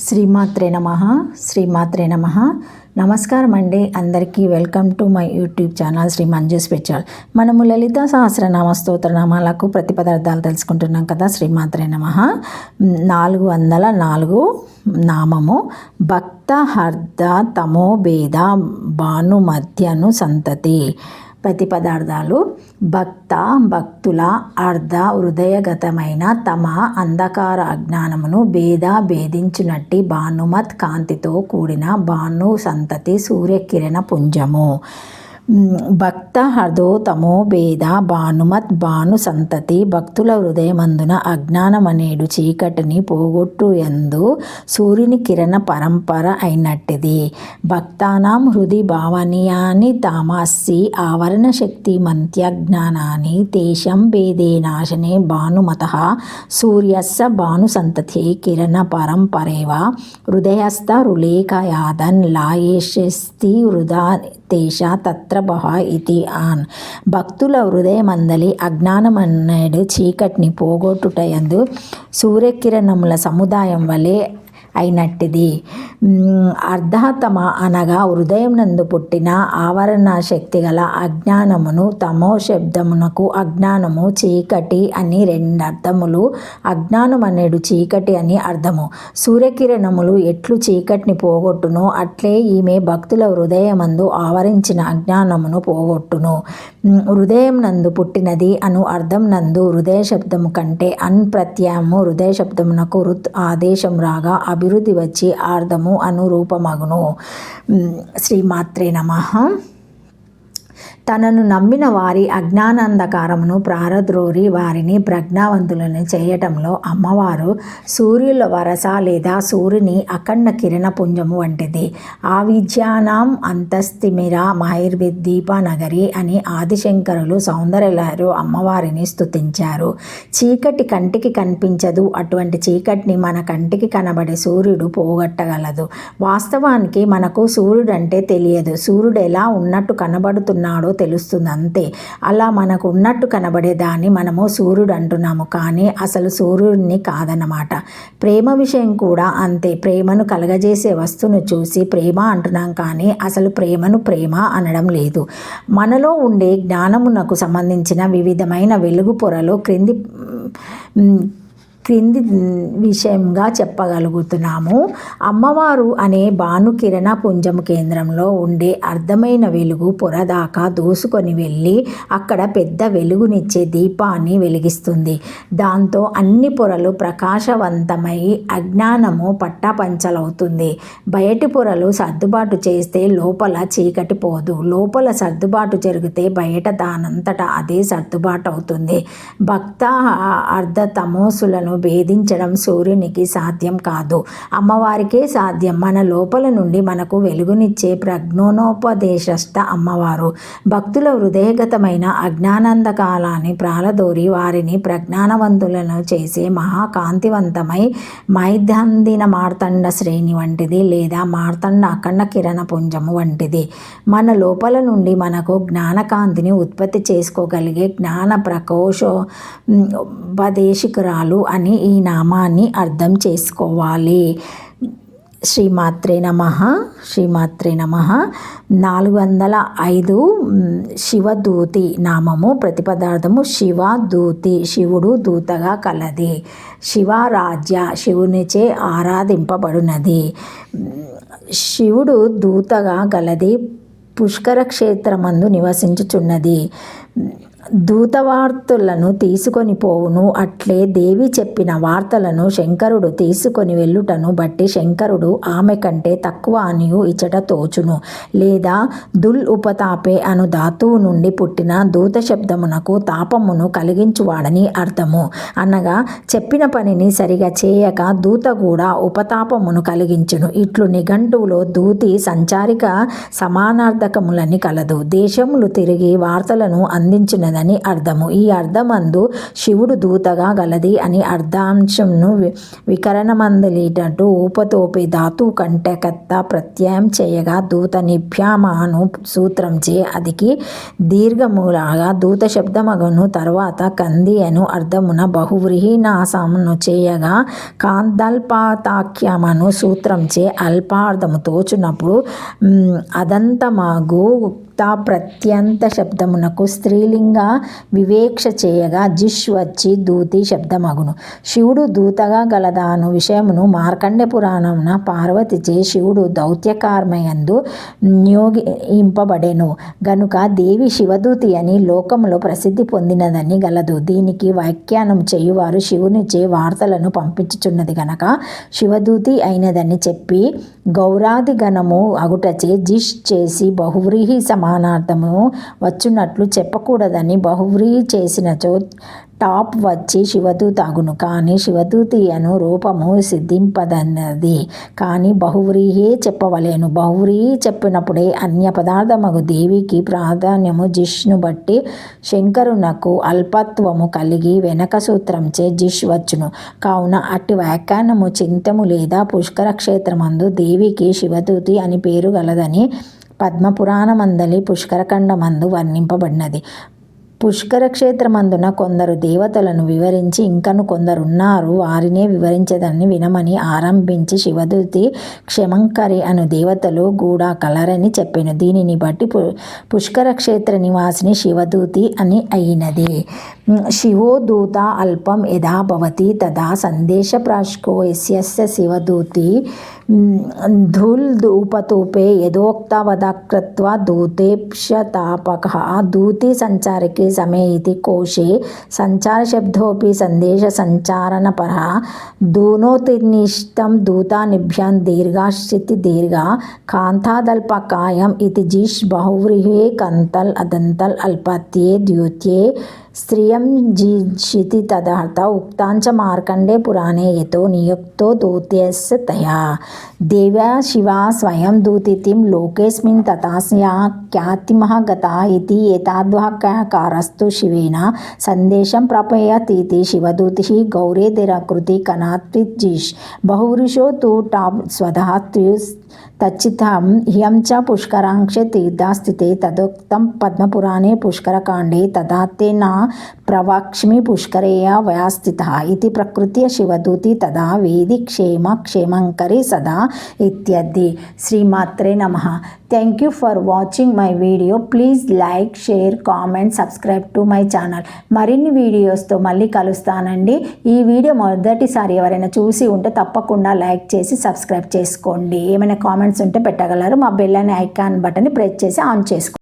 శ్రీమాత్రే నమః. శ్రీమాత్రే నమః. నమస్కారం అండి అందరికీ. Welcome to my YouTube channel Shri Manju special. మనము లలిత సహస్రనామ స్తోత్రనామాలకు ప్రతిపదార్థాలు తెలుసుకుంటున్నాం కదా. శ్రీమాత్రే నమః. 404 నామము భక్త హర్ద తమోభేద భానుమధ్యను సంతతి. ప్రతిపదార్థాలు భక్త భక్తుల అర్ధ హృదయగతమైన తమ అంధకార అజ్ఞానమును భేదించునట్టి భానుమత్ కాంతితో కూడిన భాను సంతతి సూర్యకిరణ పుంజము. భక్త హర్దో తమో భేద భానుమత్ భాను సంతతి భక్తుల హృదయమందున అజ్ఞానమనేడు చీకటిని పోగొట్టు యందు సూర్యుని కిరణ పరంపర అయినట్టిది. భక్తానాం హృది భావనీయాని తామస్సి ఆవరణ శక్తి మంత్యజ్ఞానాన్ని తేషం భేదే నాశనే భానుమతః సూర్యస్య భాను సంతతి కిరణ పరంపరేవ హృదయస్థ రులేఖయాదన్ లాయేష్యస్తి వృధా తేష తత్ర బహ ఇతి ఆన్. భక్తుల హృదయమందలి అజ్ఞానమనేడు చీకటిని పోగొట్టుటయందు సూర్యకిరణముల సముదాయం వలె అయినట్టిది. అర్ధతమ అనగా హృదయం నందు పుట్టిన ఆవరణ శక్తి గల అజ్ఞానమును తమో శబ్దమునకు అజ్ఞానము చీకటి అని 2 అర్థములు. అజ్ఞానం అనేడు చీకటి అని అర్థము. సూర్యకిరణములు ఎట్లు చీకటిని పోగొట్టునో అట్లే ఈమె భక్తుల హృదయమందు ఆవరించిన అజ్ఞానమును పోగొట్టును. హృదయం నందు పుట్టినది అను అర్థం నందు హృదయ శబ్దము కంటే అన్ ప్రత్యయము హృదయ శబ్దమునకు రుత్ ఆదేశం రాగా అభివృద్ధి వచ్చి అర్థము అనురూపమగును. శ్రీమాత్రే నమః. తనను నమ్మిన వారి అజ్ఞానాంధకారమును ప్రారద్రోరి వారిని ప్రజ్ఞావంతులను చేయటంలో అమ్మవారు సూర్యుల వరస లేదా సూర్యుని అఖండ కిరణ పుంజము వంటిది. ఆవిద్యానాం అంతస్తిమిర మహైర్విద్దీప నగరి అని ఆదిశంకరులు సౌందర్యలహరిలో అమ్మవారిని స్తుతించారు. చీకటి కంటికి కనిపించదు. అటువంటి చీకటిని మన కంటికి కనబడే సూర్యుడు పోగొట్టగలదు. వాస్తవానికి మనకు సూర్యుడు అంటే తెలియదు. సూర్యుడు ఎలా ఉన్నట్టు కనబడుతున్నాడో తెలుస్తుంది అంతే. అలా మనకు ఉన్నట్టు కనబడే దాన్ని మనము సూర్యుడు అంటున్నాము, కానీ అసలు సూర్యుడిని కాదన్నమాట. ప్రేమ విషయం కూడా అంతే. ప్రేమను కలగజేసే వస్తువును చూసి ప్రేమ అంటున్నాం, కానీ అసలు ప్రేమను ప్రేమ అనడం లేదు. మనలో ఉండే జ్ఞానమునకు సంబంధించిన వివిధమైన వెలుగు పొరలు క్రింది విషయంగా చెప్పగలుగుతున్నాము. అమ్మవారు అనే భానుకిరణ పుంజము కేంద్రంలో ఉండే అర్థమైన వెలుగు పొర దాకా దూసుకొని వెళ్ళి అక్కడ పెద్ద వెలుగునిచ్చే దీపాన్ని వెలిగిస్తుంది. దాంతో అన్ని పొరలు ప్రకాశవంతమై అజ్ఞానము పట్టాపంచలవుతుంది. బయటి పొరలు సర్దుబాటు చేస్తే లోపల చీకటి పోదు. లోపల సర్దుబాటు జరిగితే బయట దానంతటా అదే సర్దుబాటు అవుతుంది. భక్త అర్ధ తమోసులను భేదించడం సూర్యునికి సాధ్యం కాదు, అమ్మవారికే సాధ్యం. మన లోపల నుండి మనకు వెలుగునిచ్చే ప్రజ్ఞోపదేశస్థ అమ్మవారు భక్తుల హృదయగతమైన అజ్ఞానాంధకారాన్ని ప్రాలదోరి వారిని ప్రజ్ఞానవంతులను చేసే మహాకాంతివంతమై మైదందిన మార్తండ శ్రేణి వంటిది, లేదా మార్తండ అఖండ కిరణ పుంజము వంటిది. మన లోపల నుండి మనకు జ్ఞానకాంతిని ఉత్పత్తి చేసుకోగలిగే జ్ఞాన ప్రకోశోపదేశికురాలు అని ఈ నామాన్ని అర్థం చేసుకోవాలి. శ్రీమాత్రే నమః. శ్రీమాత్రే నమః. 405 శివదూతి నామము. ప్రతిపదార్థము శివదూతి శివుడు దూతగా కలది. శివరాజ్య శివునిచే ఆరాధింపబడినది. శివుడు దూతగా గలది పుష్కర క్షేత్రమందు నివసించుచున్నది. దూతవార్తలను తీసుకొని పోవును. అట్లే దేవి చెప్పిన వార్తలను శంకరుడు తీసుకొని వెళ్ళుటను బట్టి శంకరుడు ఆమె కంటే తక్కువ అనియు ఇచ్చట తోచును. లేదా దుల్ ఉపతాపే అను ధాతువు నుండి పుట్టిన దూత శబ్దమునకు తాపమును కలిగించువాడని అర్థము. అనగా చెప్పిన పనిని సరిగా చేయక దూత కూడా ఉపతాపమును కలిగించును. ఇట్లు నిఘంటువులో దూతి సంచారిక సమానార్థకములని కలదు. దేశములు తిరిగి వార్తలను అందించినదని గలదని అర్థము. ఈ అర్థమందు శివుడు దూతగా గలది అని అర్థాంశంను వికరణమందలిటట్టు ఊపతోపి ధాతు కంటకత్త ప్రత్యయం చేయగా దూత నిభ్యామాను సూత్రంచే అదికి దీర్ఘములాగా దూత శబ్దమగను. తర్వాత కంది అను అర్థమున బహువ్రీహి నాశమును చేయగా కాంతల్పాతాఖ్యమను సూత్రంచే అల్పార్థము తోచునప్పుడు అదంతమగు ప్రత్యంత శబ్దమునకు స్త్రీలింగ వివేక్ష చేయగా జిష్ వచ్చి దూతి శబ్దమగును. శివుడు దూతగా గలదాను విషయమును మార్కండ పురాణమున పార్వతిచే శివుడు దౌత్యకార్మయందు నియోగింపబడెను గనుక దేవి శివదూతి అని లోకములో ప్రసిద్ధి పొందినదని గలదు. దీనికి వ్యాఖ్యానం చేయువారు శివునిచే వార్తలను పంపించుచున్నది గనక శివదూతి అయినదని చెప్పి గౌరాది గణము అగుటచే జిష్ చేసి బహువ్రీహి సమానార్థము వచ్చునట్లు చెప్పకూడదని బహువ్రీహి చేసినచో టాప్ వచ్చి శివదూతి అగును. కానీ శివదూతి అను రూపము సిద్ధింపదన్నది కానీ బహువ్రీహే చెప్పవలేను. బహువ్రీహి చెప్పినప్పుడే అన్య పదార్థమగు దేవికి ప్రాధాన్యము జిష్ను బట్టి శంకరునకు అల్పత్వము కలిగి వెనక సూత్రంచే జిష్ వచ్చును. కావున అట్టి వ్యాఖ్యానము చింతము లేదా పుష్కర క్షేత్రమందు దేవికి శివదూతి అని పేరు గలదని పద్మపురాణమందలి పుష్కరఖండమందు వర్ణింపబడినది. పుష్కర క్షేత్రమందున కొందరు దేవతలను వివరించి ఇంకను కొందరున్నారు వారినే వివరించదని వినమని ఆరంభించి శివదూతి క్షమంకరి అను దేవతలు కూడా కలరని చెప్పాను. దీనిని బట్టి పుష్కర క్షేత్ర నివాసిని శివదూతి అని అయినది. శివో దూత అల్పం యథా భవతి తదా సందేశ ప్రాష్కో యస్య శివదూతి ధూల్ ధూపతూపే యథోక్తవదకృత్వా దూతేప్యతాపకః దూతి సంచారకే సమే ఇతి కోశే సంచార శబ్దోపి సందేశ సంచారణపరః దూనోతినిష్టం దూతానిభ్యాం దీర్ఘాశ్చితి దీర్ఘ కాంతాదల్పకాయం ఇతి జిష్ బహువ్రీహే కంతల్ అదంతల్ అల్పత్యే ద్యూత్యే స్త్రియం జిషితి తదర్థ ఉక్తాంచ మార్కండే పురాణే యతో నియుక్తో దూత్యస్య తయా దేవ్యా శివా స్వయం దూతితిం లోకేస్మిన్ తథాస్యా ఖ్యాతిమః గతా ఇతి ఏతాద్వాక్యకారస్తు శివేన సందేశం ప్రపయతీతి శివదూతిః గౌరేదిరకృతి కనాత్విజిష్ బహువ్రీషో తు టాప్ స్వధః తచ్చితం హ్యం చ పుష్కరాంక్షే తీర్థస్థితే తదోక్తం పద్మపురాణే పుష్కరకాండే తదాత్తేన ప్రవక్ష్మి పుష్కరేయ వయాస్థితః ఇతి ప్రకృత్య శివదూతి తదా వేది క్షేమంకరి సదా ఇత్యాది. శ్రీమాత్రే నమః. Thank you for watching my video. Please like, share, comment, subscribe to my channel. మరిన్ని వీడియోస్తో మళ్ళీ కలుస్తానండి. ఈ వీడియో మొదటిసారి ఎవరైనా చూసి ఉంటే తప్పకుండా లైక్ చేసి సబ్స్క్రైబ్ చేసుకోండి. ఏమైనా కామెంట్స్ ఉంటే పెట్టగలరు. మా బెల్ అనే ఐకాన్ బటన్ని ప్రెస్ చేసి ఆన్ చేసుకోండి.